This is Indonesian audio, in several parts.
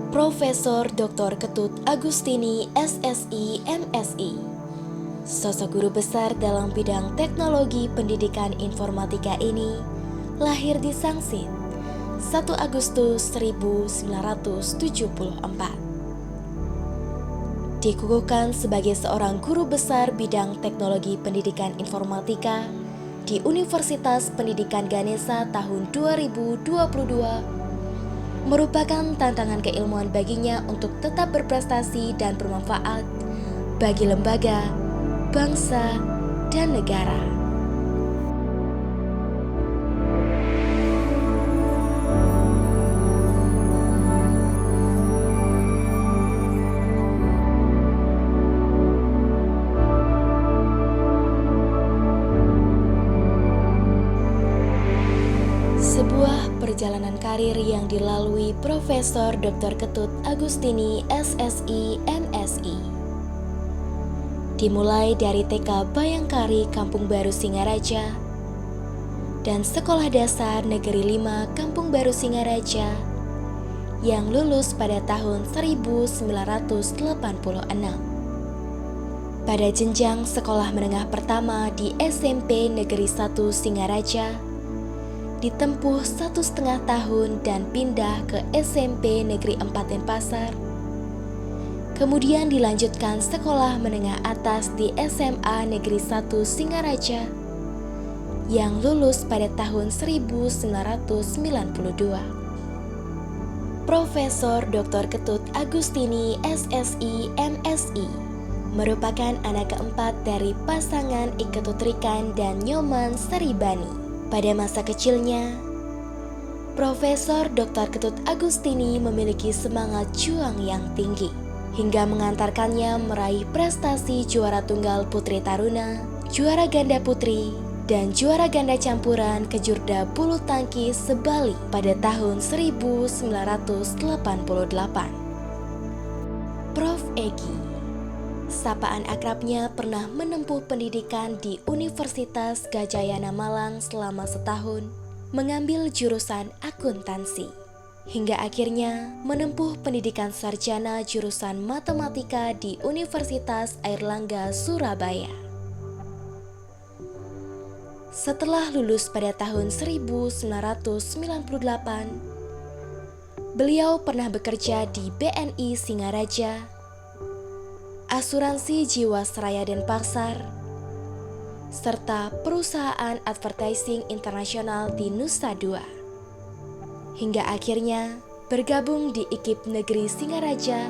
Profesor Dr. Ketut Agustini SSI MSI, sosok guru besar dalam bidang teknologi pendidikan informatika ini lahir di Sangsit 1 Agustus 1974. Dikukuhkan sebagai seorang guru besar bidang teknologi pendidikan informatika di Universitas Pendidikan Ganesha tahun 2022 merupakan tantangan keilmuan baginya untuk tetap berprestasi dan bermanfaat bagi lembaga, bangsa, dan negara. Sebuah perjalanan karir yang dilalui Profesor Dr. Ketut Agustini SSI MSI. Dimulai dari TK Bayangkari Kampung Baru Singaraja dan Sekolah Dasar Negeri 5 Kampung Baru Singaraja yang lulus pada tahun 1986. Pada jenjang sekolah menengah pertama di SMP Negeri 1 Singaraja ditempuh 1,5 tahun dan pindah ke SMP Negeri 4 Denpasar. Kemudian dilanjutkan sekolah menengah atas di SMA Negeri 1 Singaraja yang lulus pada tahun 1992. Profesor Dr. Ketut Agustini SSI MSI merupakan anak keempat dari pasangan Iketut Rikan dan Nyoman Saribani. Pada masa kecilnya, Profesor Dr. Ketut Agustini memiliki semangat juang yang tinggi hingga mengantarkannya meraih prestasi juara tunggal putri taruna, juara ganda putri, dan juara ganda campuran kejurda bulu tangkis sebali pada tahun 1988. Prof. Egi, sapaan akrabnya, pernah menempuh pendidikan di Universitas Gadjayana Malang selama setahun, mengambil jurusan akuntansi, hingga akhirnya menempuh pendidikan sarjana jurusan matematika di Universitas Airlangga, Surabaya. Setelah lulus pada tahun 1998, beliau pernah bekerja di BNI Singaraja, Asuransi Jiwasraya Denpasar, serta perusahaan advertising internasional di Nusa Dua. Hingga akhirnya bergabung di IKIP Negeri Singaraja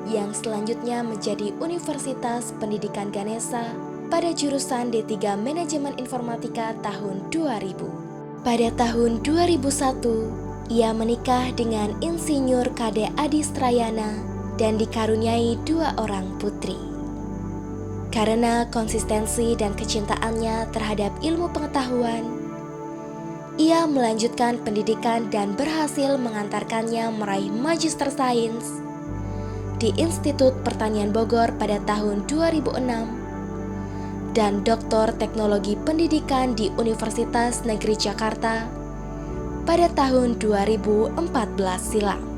yang selanjutnya menjadi Universitas Pendidikan Ganesha pada jurusan D3 Manajemen Informatika tahun 2000. Pada tahun 2001, ia menikah dengan Insinyur Kade Adistrayana dan dikaruniai 2 orang putri. Karena konsistensi dan kecintaannya terhadap ilmu pengetahuan, ia melanjutkan pendidikan dan berhasil mengantarkannya meraih Magister Sains di Institut Pertanian Bogor pada tahun 2006 dan Doktor Teknologi Pendidikan di Universitas Negeri Jakarta pada tahun 2014 silam.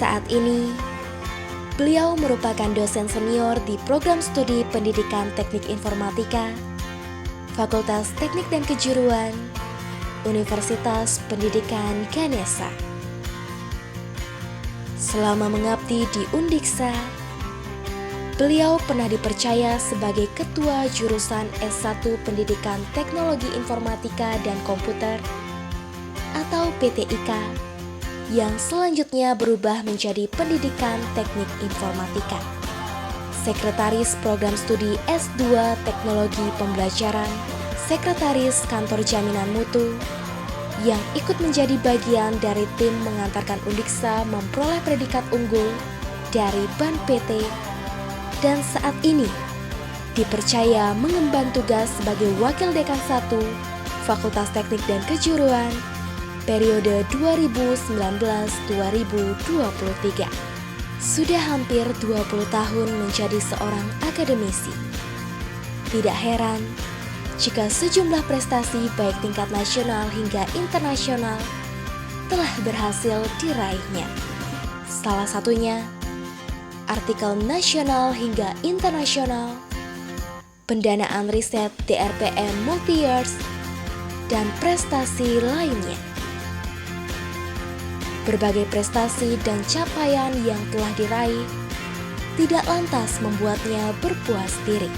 Saat ini, beliau merupakan dosen senior di Program Studi Pendidikan Teknik Informatika, Fakultas Teknik dan Kejuruan, Universitas Pendidikan Ganesha. Selama mengabdi di Undiksa, beliau pernah dipercaya sebagai Ketua Jurusan S1 Pendidikan Teknologi Informatika dan Komputer atau PTIK, yang selanjutnya berubah menjadi Pendidikan Teknik Informatika. Sekretaris Program Studi S2 Teknologi Pembelajaran, Sekretaris Kantor Jaminan Mutu, yang ikut menjadi bagian dari tim mengantarkan Undiksa memperoleh predikat unggul dari BAN PT, dan saat ini dipercaya mengemban tugas sebagai Wakil Dekan 1 Fakultas Teknik dan Kejuruan periode 2019-2023. Sudah hampir 20 tahun menjadi seorang akademisi. Tidak heran jika sejumlah prestasi baik tingkat nasional hingga internasional telah berhasil diraihnya. Salah satunya, artikel nasional hingga internasional, pendanaan riset DRPM multi-years, dan prestasi lainnya. Berbagai prestasi dan capaian yang telah diraih tidak lantas membuatnya berpuas diri.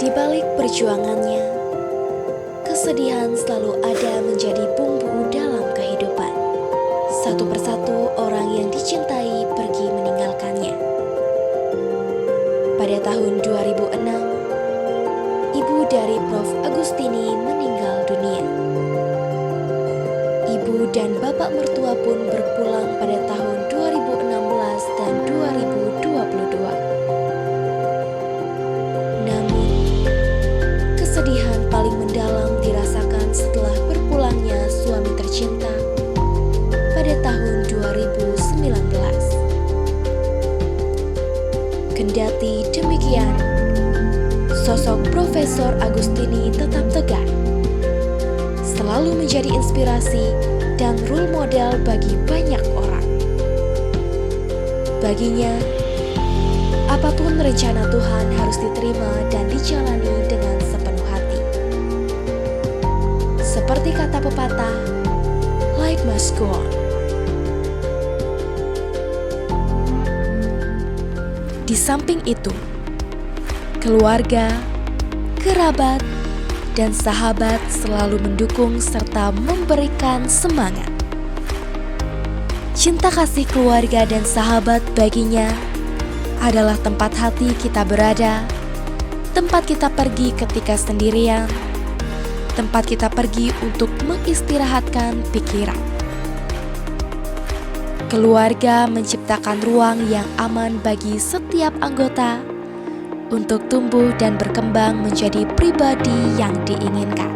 Di balik perjuangannya, kesedihan selalu ada menjadi bumbu dalam kehidupan. Satu persatu orang yang dicintai pergi meninggalkannya. Pada tahun 2006, ibu dari Prof. Agustini meninggal dunia. Ibu dan bapak mertua pun berpulang pada tahun 2016 dan 2022. Namun, kesedihan paling mendalam dirasakan setelah berpulangnya suami tercinta pada tahun 2019. Kendati demikian, sosok Profesor Agustini tetap tegar, selalu menjadi inspirasi dan role model bagi banyak orang. Baginya, apapun rencana Tuhan harus diterima dan dijalani dengan sepenuh hati. Seperti kata pepatah, life must go on. Di samping itu, keluarga, kerabat, dan sahabat selalu mendukung serta memberikan semangat. Cinta kasih keluarga dan sahabat baginya adalah tempat hati kita berada, tempat kita pergi ketika sendirian, tempat kita pergi untuk mengistirahatkan pikiran. Keluarga menciptakan ruang yang aman bagi setiap anggota untuk tumbuh dan berkembang menjadi pribadi yang diinginkan.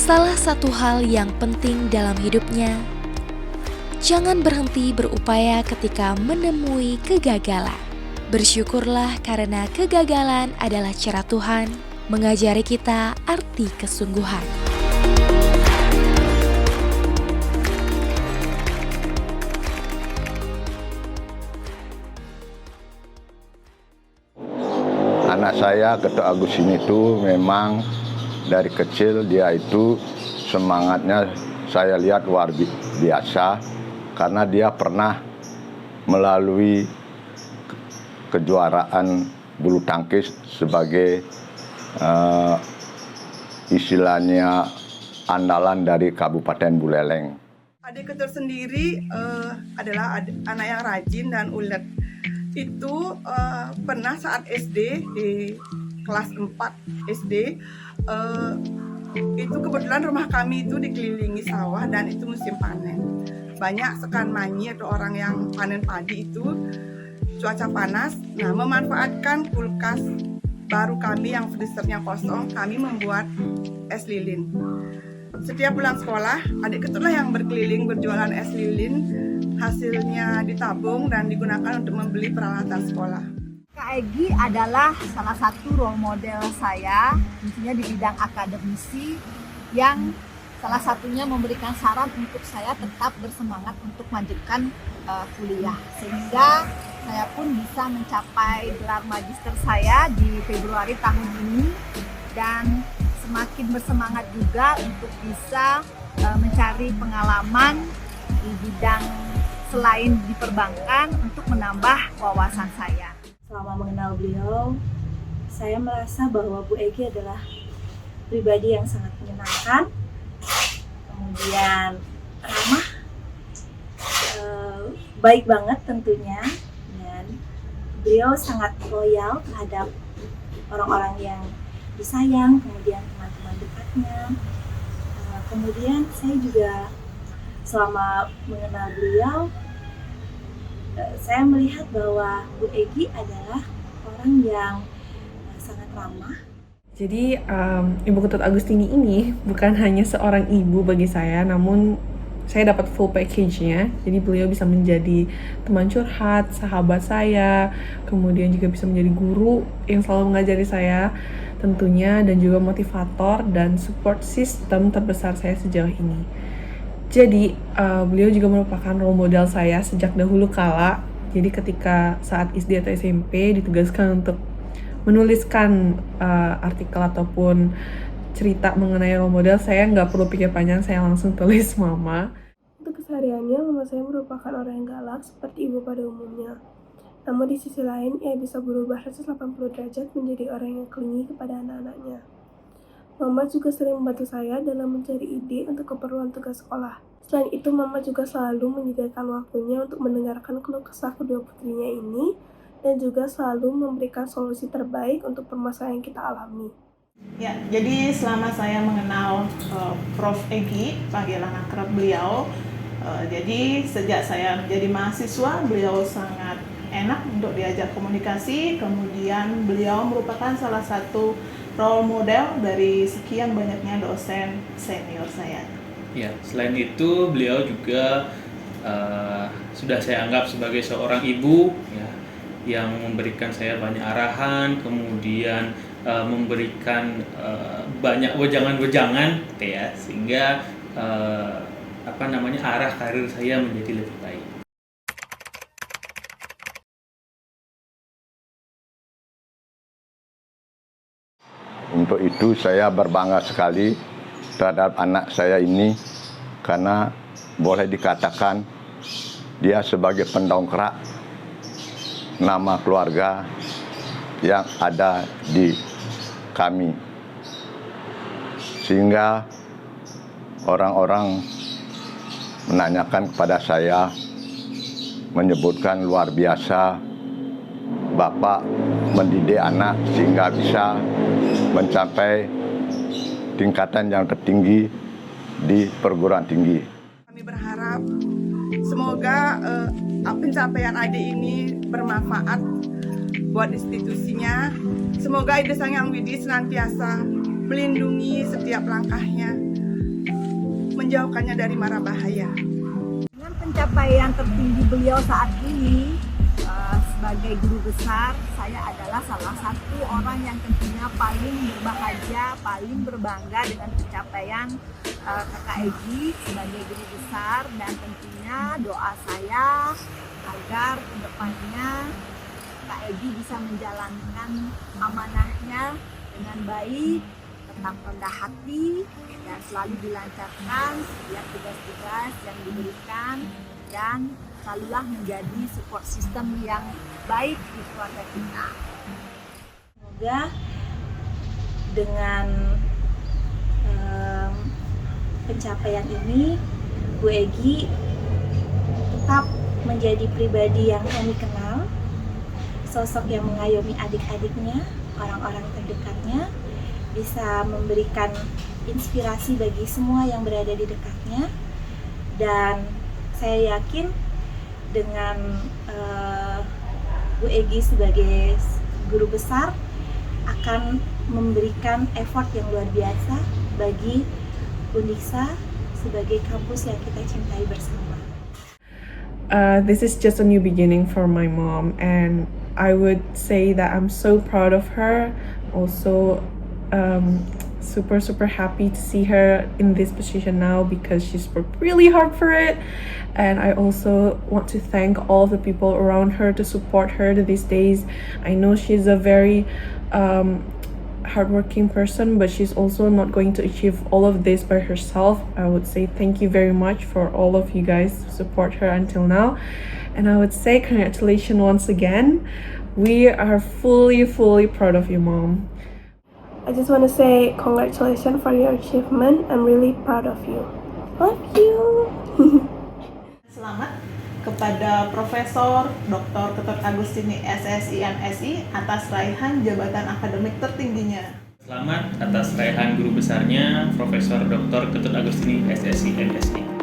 Salah satu hal yang penting dalam hidupnya, jangan berhenti berupaya ketika menemui kegagalan. Bersyukurlah karena kegagalan adalah cara Tuhan mengajari kita arti kesungguhan. Anak saya, Ketua Agustini itu memang dari kecil dia itu semangatnya saya lihat luar biasa karena dia pernah melalui kejuaraan bulu tangkis sebagai istilahnya andalan dari Kabupaten Buleleng. Adik Ketur sendiri adalah anak yang rajin dan ulet. Itu pernah saat SD di kelas 4 SD, itu kebetulan rumah kami itu dikelilingi sawah dan itu musim panen. Banyak sekan manyi atau orang yang panen padi itu cuaca panas. Nah, memanfaatkan kulkas baru kami yang freezernya kosong, kami membuat es lilin. Setiap pulang sekolah, adik Keturlah yang berkeliling berjualan es lilin. Hasilnya ditabung dan digunakan untuk membeli peralatan sekolah. Kak Egy adalah salah satu role model saya, tentunya di bidang akademisi, yang salah satunya memberikan saran untuk saya tetap bersemangat untuk melanjutkan kuliah. Sehingga saya pun bisa mencapai gelar magister saya di Februari tahun ini, dan semakin bersemangat juga untuk bisa mencari pengalaman di bidang selain di perbankan untuk menambah wawasan saya. Selama mengenal beliau, saya merasa bahwa Bu Egy adalah pribadi yang sangat menyenangkan, kemudian ramah, baik banget tentunya, dan beliau sangat loyal terhadap orang-orang yang disayang, kemudian teman-teman dekatnya. Kemudian saya juga selama mengenal beliau, saya melihat bahwa Bu Egy adalah orang yang sangat ramah. Jadi Ibu Ketut Agustini ini bukan hanya seorang ibu bagi saya, namun saya dapat full package-nya. Jadi beliau bisa menjadi teman curhat, sahabat saya, kemudian juga bisa menjadi guru yang selalu mengajari saya tentunya, dan juga motivator dan support system terbesar saya sejauh ini. Jadi beliau juga merupakan role model saya sejak dahulu kala. Jadi ketika saat SD atau SMP ditugaskan untuk menuliskan artikel ataupun cerita mengenai role model, saya nggak perlu pikir panjang, saya langsung tulis mama. Untuk kesehariannya, mama saya merupakan orang yang galak seperti ibu pada umumnya. Namun di sisi lain, ia bisa berubah 180 derajat menjadi orang yang clingy kepada anak-anaknya. Mama juga sering membantu saya dalam mencari ide untuk keperluan tugas sekolah. Selain itu, Mama juga selalu menyediakan waktunya untuk mendengarkan keluh kesah kedua putrinya ini, dan juga selalu memberikan solusi terbaik untuk permasalahan yang kita alami. Ya, jadi selama saya mengenal Prof. Egy, panggilan akrab beliau, jadi sejak saya menjadi mahasiswa, beliau sangat enak untuk diajak komunikasi. Kemudian beliau merupakan salah satu role model dari sekian banyaknya dosen senior saya. Ya, selain itu beliau juga sudah saya anggap sebagai seorang ibu, ya, yang memberikan saya banyak arahan, kemudian memberikan banyak wejangan-wejangan, ya, sehingga arah karir saya menjadi lebih baik. Untuk itu saya berbangga sekali terhadap anak saya ini, karena boleh dikatakan dia sebagai pendongkrak nama keluarga yang ada di kami, sehingga orang-orang menanyakan kepada saya, menyebutkan luar biasa Bapak mendidik anak sehingga bisa mencapai tingkatan yang tertinggi di perguruan tinggi. Kami berharap semoga pencapaian adik ini bermanfaat buat institusinya. Semoga Ide Sang Hyang Widi senantiasa melindungi setiap langkahnya, menjauhkannya dari mara bahaya. Dengan pencapaian tertinggi beliau saat ini, sebagai guru besar, saya adalah salah satu orang yang tentunya paling berbahagia, paling berbangga dengan pencapaian Kakak Egy sebagai guru besar, dan tentunya doa saya agar kedepannya Kak Egy bisa menjalankan amanahnya dengan baik, tetap rendah hati, dan selalu dilancarkan setiap tugas-tugas yang diberikan, dan selalulah menjadi support system yang baik di keluarga kita. Semoga dengan pencapaian ini, Bu Egy tetap menjadi pribadi yang kami kenal, sosok yang mengayomi adik-adiknya, orang-orang terdekatnya, bisa memberikan inspirasi bagi semua yang berada di dekatnya, dan saya yakin dengan Bu Egy sebagai guru besar akan memberikan effort yang luar biasa bagi Undiksa sebagai kampus yang kita cintai bersama. This is just a new beginning for my mom, and I would say that I'm so proud of her. Also, super happy to see her in this position now, because she's worked really hard for it. And I also want to thank all the people around her to support her these days. I know she's a very hardworking person, but she's also not going to achieve all of this by herself. I would say thank you very much for all of you guys who support her until now. And I would say congratulations once again. We are fully proud of you, Mom. I just want to say congratulations for your achievement. I'm really proud of you. Love you. Selamat kepada Profesor Dr. Ketut Agustini SSI MSI atas raihan jabatan akademik tertingginya. Selamat atas raihan guru besarnya Profesor Dr. Ketut Agustini, SSI, MSI.